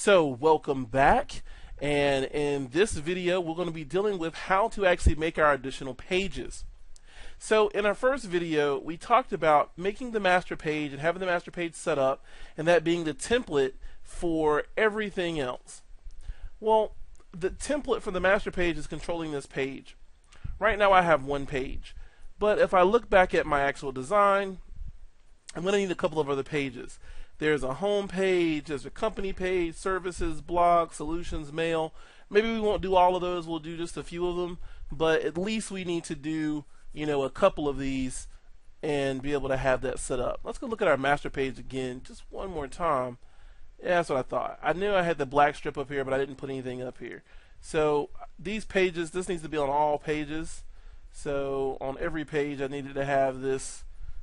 So welcome back, and in this video we're going to be dealing with how to actually make our additional pages. So in our first video we talked about making the master page and having the master page set up, and that being the template for everything else. Well, the template for the master page is controlling this page. Right now I have one page, but if I look back at my actual design, I'm going to need a couple of other pages. There's a home page, there's a company page, services, blog, solutions, mail. Maybe we won't do all of those, we'll do just a few of them, but at least we need to do, a couple of these and be able to have that set up. Let's go look at our master page again just one more time. Yeah, that's what I thought. I knew I had the black strip up here, but I didn't put anything up here. So these pages, this needs to be on all pages. So on every page I needed to have this,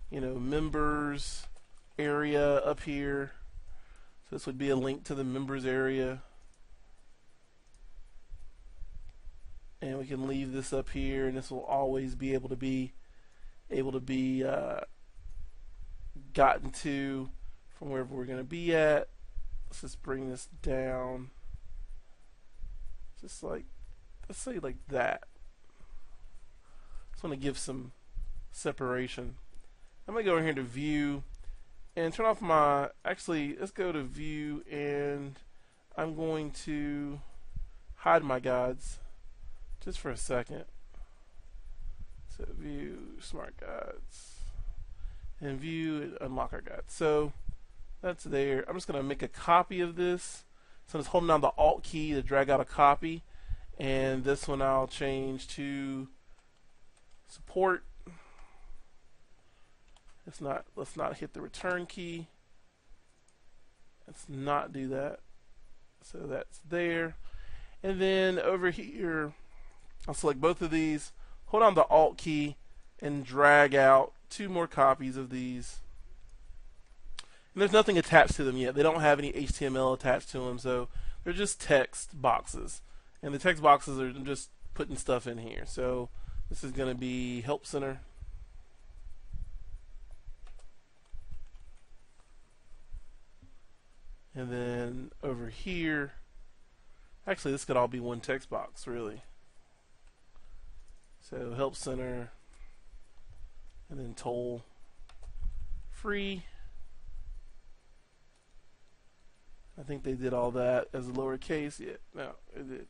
members area up here. So this would be a link to the members area, and we can leave this up here, and this will always be able to be gotten to from wherever we're going to be at. Let's just bring this down, just like, let's say like that. Just want to give some separation. I'm going to go in here to view and turn off my, let's go to view, and I'm going to hide my guides just for a second. So view, smart guides, and view and unlock our guides. So that's there. I'm just going to make a copy of this. So I'm just holding down the Alt key to drag out a copy, and this one I'll change to support. Let's not hit the return key. Let's not do that. So that's there. And then over here, I'll select both of these, hold on the Alt key, and drag out two more copies of these. And there's nothing attached to them yet. They don't have any HTML attached to them, so they're just text boxes. And the text boxes are just putting stuff in here. So this is going to be Help Center. And then over here, actually this could all be one text box, really. So Help Center, and then toll free. I think they did all that as a lowercase. Yeah, no, it did.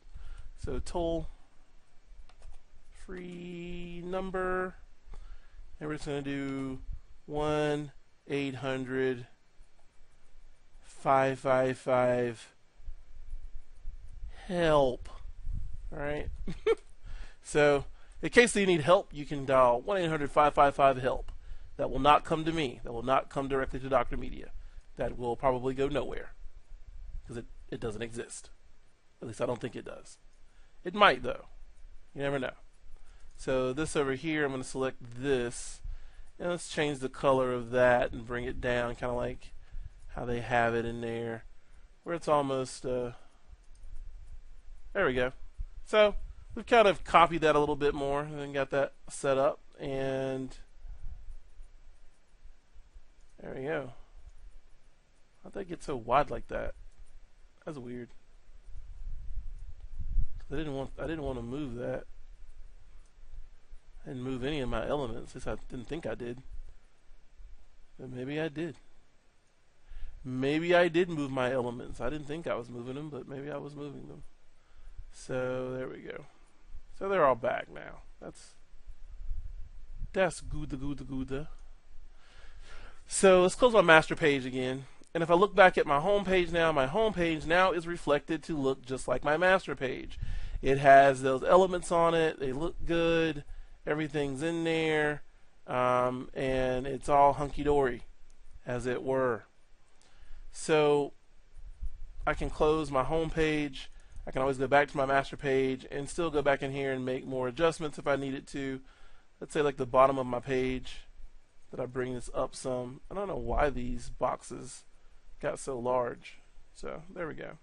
So toll free number, and we're just going to do 1-800 555 help. Alright. So in case you need help, you can dial 1-800 555 help. That will not come to me. That will not come directly to Dr. Media. That will probably go nowhere, because it doesn't exist. At least I don't think it does. It might though. You never know. So this over here, I'm going to select this, and let's change the color of that and bring it down, kind of like how they have it in there, where it's almost there we go. So we've kind of copied that a little bit more and then got that set up, and there we go. How'd that get so wide like that? That's weird. I didn't want to move that. I didn't move any of my elements. At least I didn't think I did. But maybe I did. Maybe I did move my elements. I didn't think I was moving them, but maybe I was moving them. So there we go. So they're all back now. That's good. So let's close my master page again. And if I look back at my home page now, my home page now is reflected to look just like my master page. It has those elements on it. They look good. Everything's in there. And it's all hunky-dory, as it were. So I can close my home page. I can always go back to my master page and still go back in here and make more adjustments if I needed to. Let's say like the bottom of my page, that I bring this up some. I don't know why these boxes got so large. So there we go.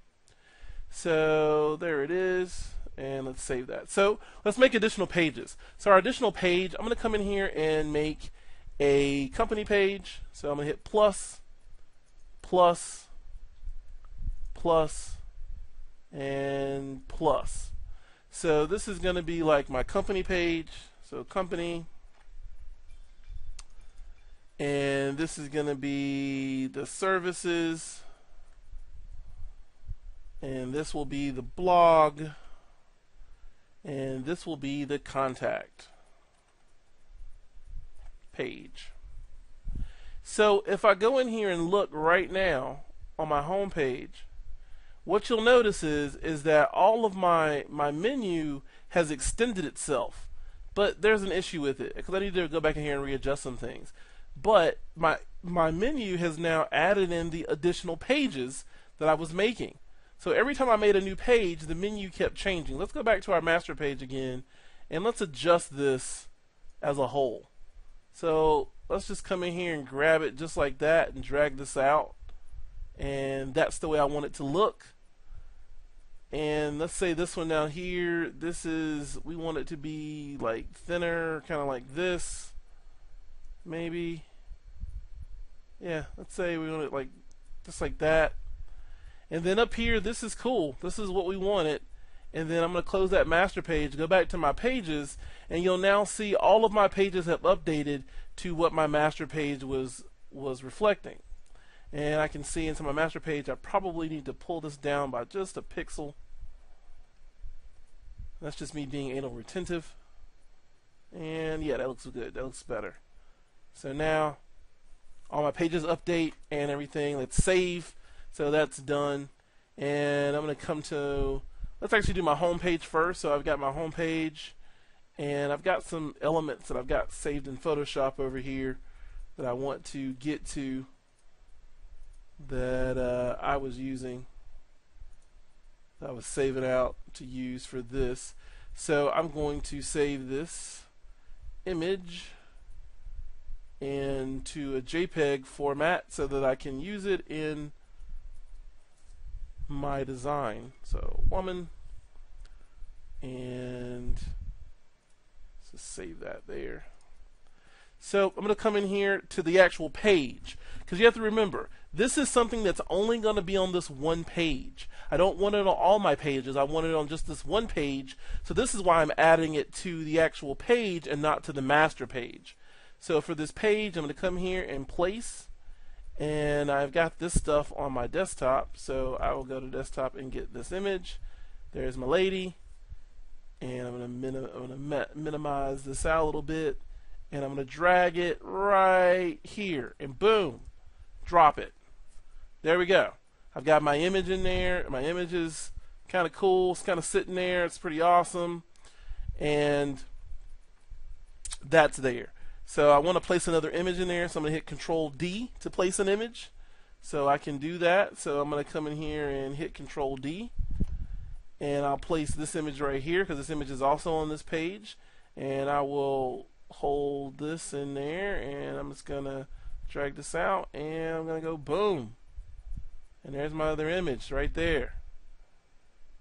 So there it is, and let's save that. So let's make additional pages. So our additional page, I'm going to come in here and make a company page. So I'm going to hit plus, plus, plus, and plus. So this is going to be like my company page. So company. And this is going to be the services. And this will be the blog. And this will be the contact page. So if I go in here and look right now on my home page, what you'll notice is that all of my menu has extended itself. But there's an issue with it because I need to go back in here and readjust some things. But my menu has now added in the additional pages that I was making. So every time I made a new page, the menu kept changing. Let's go back to our master page again, and let's adjust this as a whole. So let's just come in here and grab it just like that and drag this out. And that's the way I want it to look. And let's say this one down here, we want it to be like thinner, kind of like this. Maybe. Yeah, let's say we want it like just like that. And then up here, this is cool. This is what we wanted. And then I'm going to close that master page, go back to my pages, and you'll now see all of my pages have updated to what my master page was reflecting. And I can see into my master page, I probably need to pull this down by just a pixel. That's just me being anal retentive. And yeah, that looks good. That looks better. So now all my pages update and everything. Let's save. So that's done. And I'm going to come to, let's actually do my home page first. So I've got my home page, and I've got some elements that I've got saved in Photoshop over here that I want to get to that I was using. That I was saving out to use for this. So I'm going to save this image into a JPEG format so that I can use it in my design. So woman, and let's just save that there. So I'm going to come in here to the actual page, because you have to remember, this is something that's only going to be on this one page. I don't want it on all my pages. I want it on just this one page. So this is why I'm adding it to the actual page and not to the master page. So for this page, I'm going to come here and place, and I've got this stuff on my desktop. So I will go to desktop and get this image. There's my lady, and I'm going to minimize this out a little bit. And I'm going to drag it right here, and boom, drop it. There we go. I've got my image in there. My image is kind of cool. It's kind of sitting there. It's pretty awesome. And that's there. So I want to place another image in there, so I'm going to hit Control D to place an image. So I can do that. So I'm going to come in here and hit Control D. And I'll place this image right here, because this image is also on this page. And I will hold this in there, and I'm just gonna drag this out, and I'm gonna go boom, and there's my other image right there.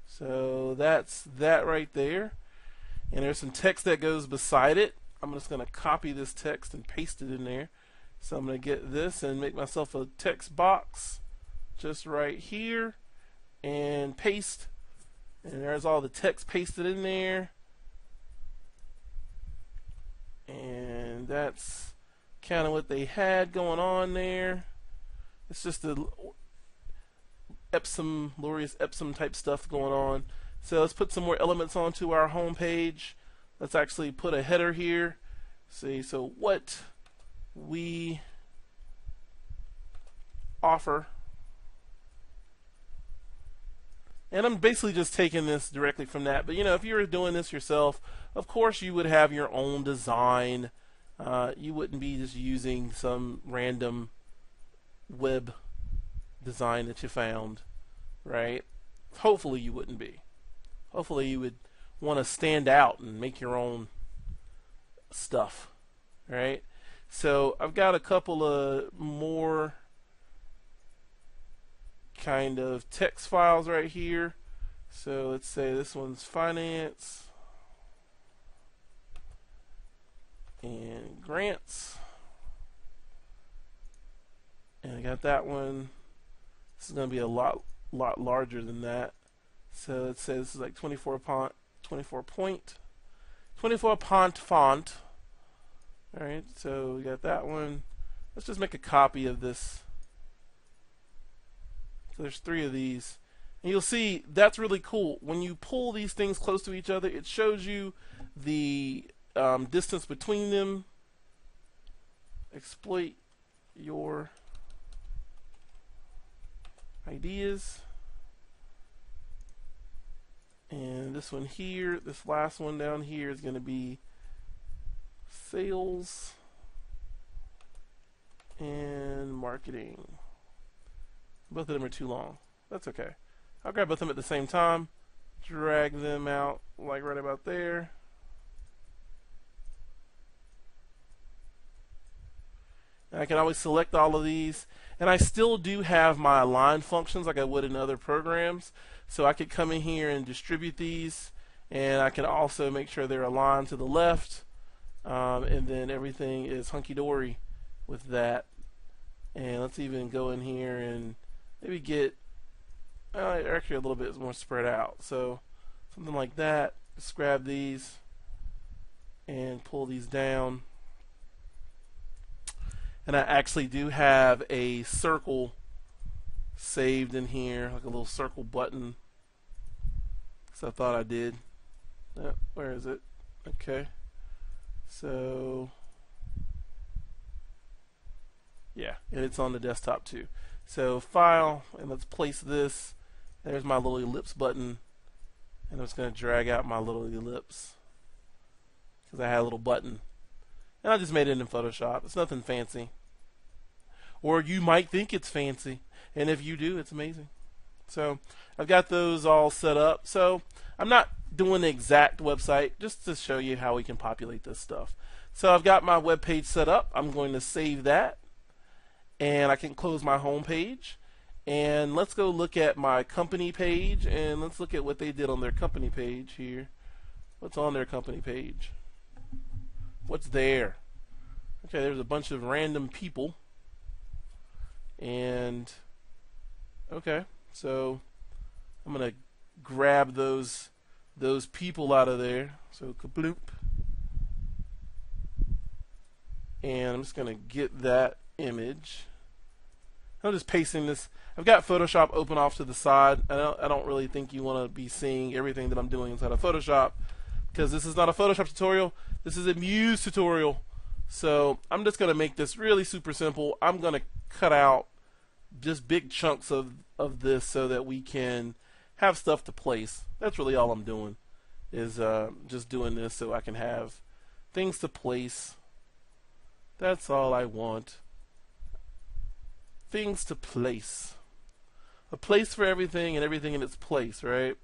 So that's that right there, and there's some text that goes beside it. I'm just gonna copy this text and paste it in there. So I'm gonna get this and make myself a text box just right here and paste, and there's all the text pasted in there. And that's kind of what they had going on there. It's just the Epsom, Laureus Epsom type stuff going on. So let's put some more elements onto our home page. Let's actually put a header here. See, so what we offer. And I'm basically just taking this directly from that. But, you know, if you were doing this yourself, of course you would have your own design. You wouldn't be just using some random web design that you found, right? Hopefully you wouldn't be. Hopefully you would want to stand out and make your own stuff, right? So I've got a couple of more kind of text files right here. So let's say this one's finance and grants, and I got that one. This is going to be a lot larger than that. So it says this is like 24 point font. All right, so we got that one. Let's just make a copy of this. So there's 3 of these. And you'll see that's really cool. When you pull these things close to each other, it shows you the distance between them. Exploit your ideas. And this one here, this last one down here is going to be sales and marketing. Both of them are too long. That's okay. I'll grab both of them at the same time, drag them out like right about there. And I can always select all of these, and I still do have my align functions like I would in other programs. So I could come in here and distribute these, and I can also make sure they're aligned to the left, and then everything is hunky-dory with that. And let's even go in here and maybe get actually a little bit more spread out. So something like that. Just grab these and pull these down. And I actually do have a circle saved in here, like a little circle button. So I thought I did. Where is it? Okay. So yeah, and it's on the desktop too. So file, and let's place this. There's my little ellipse button, and I'm just going to drag out my little ellipse because I had a little button, and I just made it in Photoshop. It's nothing fancy, or you might think it's fancy, and if you do, it's amazing. So I've got those all set up. So I'm not doing the exact website, just to show you how we can populate this stuff. So I've got my web page set up. I'm going to save that, and I can close my home page. And let's go look at my company page, and let's look at what they did on their company page here. What's on their company page? What's there? Okay, there's a bunch of random people. And okay, so I'm gonna grab those people out of there. So kabloop. And I'm just gonna get that image. I'm just pasting this. I've got Photoshop open off to the side. I don't really think you want to be seeing everything that I'm doing inside of Photoshop, because this is not a Photoshop tutorial. This is a Muse tutorial. So I'm just going to make this really super simple. I'm going to cut out just big chunks of this so that we can have stuff to place. That's really all I'm doing, is just doing this so I can have things to place. That's all I want. Things to place. A place for everything and everything in its place, right?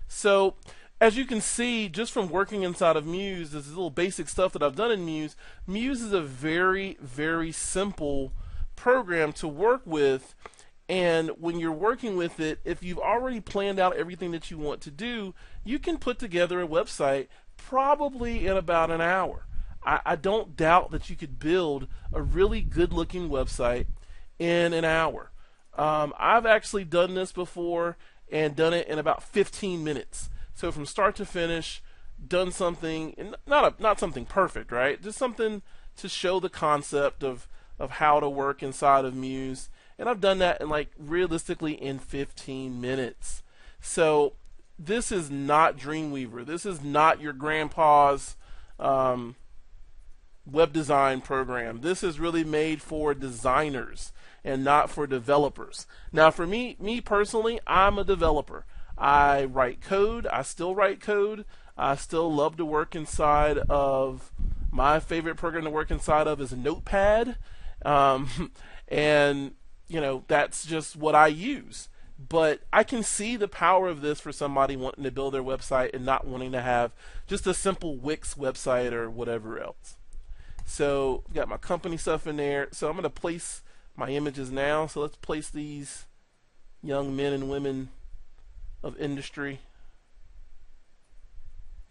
So as you can see, just from working inside of Muse, this little basic stuff that I've done in Muse, Muse is a very, very simple program to work with. And when you're working with it, if you've already planned out everything that you want to do, you can put together a website probably in about an hour. I don't doubt that you could build a really good looking website in an hour. I've actually done this before and done it in about 15 minutes. So from start to finish, done something, and not something perfect, right? Just something to show the concept of how to work inside of Muse. And I've done that in, like, realistically in 15 minutes. So this is not Dreamweaver. This is not your grandpa's web design program. This is really made for designers and not for developers. Now for me personally, I'm a developer. I write code. I still write code. I still love to work inside of, my favorite program to work inside of is Notepad. And you know, that's just what I use. But I can see the power of this for somebody wanting to build their website and not wanting to have just a simple Wix website or whatever else. So got my company stuff in there. So I'm going to place my images now. So let's place these young men and women of industry.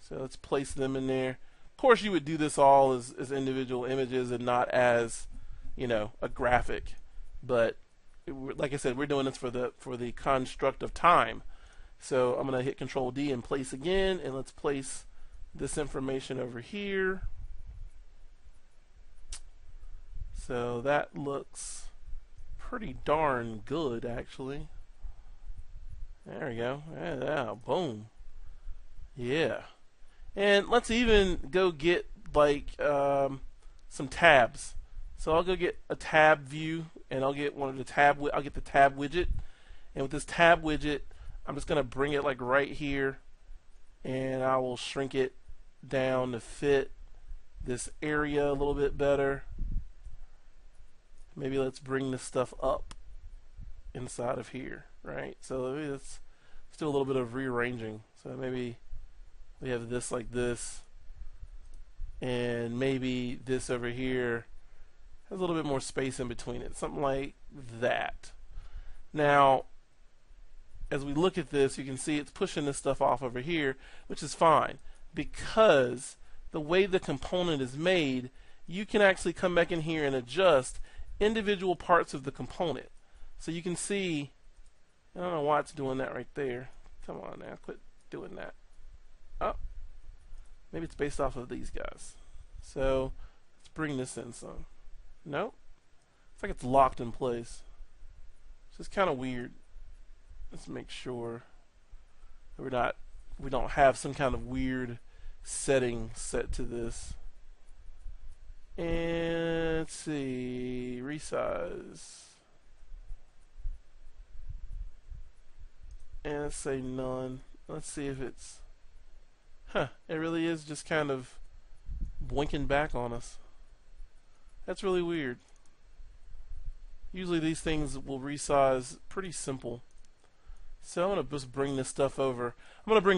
So let's place them in there. Of course, you would do this all as individual images and not as, you know, a graphic. But like I said, we're doing this for the construct of time. So I'm going to hit Control D and place again, and let's place this information over here. So that looks pretty darn good, actually. There we go. Yeah, boom. Yeah. And let's even go get like some tabs. So I'll go get a tab view, and I'll get one of the tab. I'll get the tab widget, and with this tab widget, I'm just gonna bring it like right here, and I will shrink it down to fit this area a little bit better. Maybe let's bring this stuff up inside of here, right? So let's do a little bit of rearranging. So maybe we have this like this, and maybe this over here has a little bit more space in between it, something like that. Now, as we look at this, you can see it's pushing this stuff off over here, which is fine, because the way the component is made, you can actually come back in here and adjust individual parts of the component. So you can see, I don't know why it's doing that right there. Come on now, quit doing that. Oh, maybe it's based off of these guys. So let's bring this in some. Nope. It's like it's locked in place. It's just kind of weird. Let's make sure that we don't have some kind of weird setting set to this. And let's see, resize. And let's say none. Let's see if it's, it really is just kind of blinking back on us. That's really weird. Usually these things will resize pretty simple. So I'm going to just bring this stuff over. I'm going to bring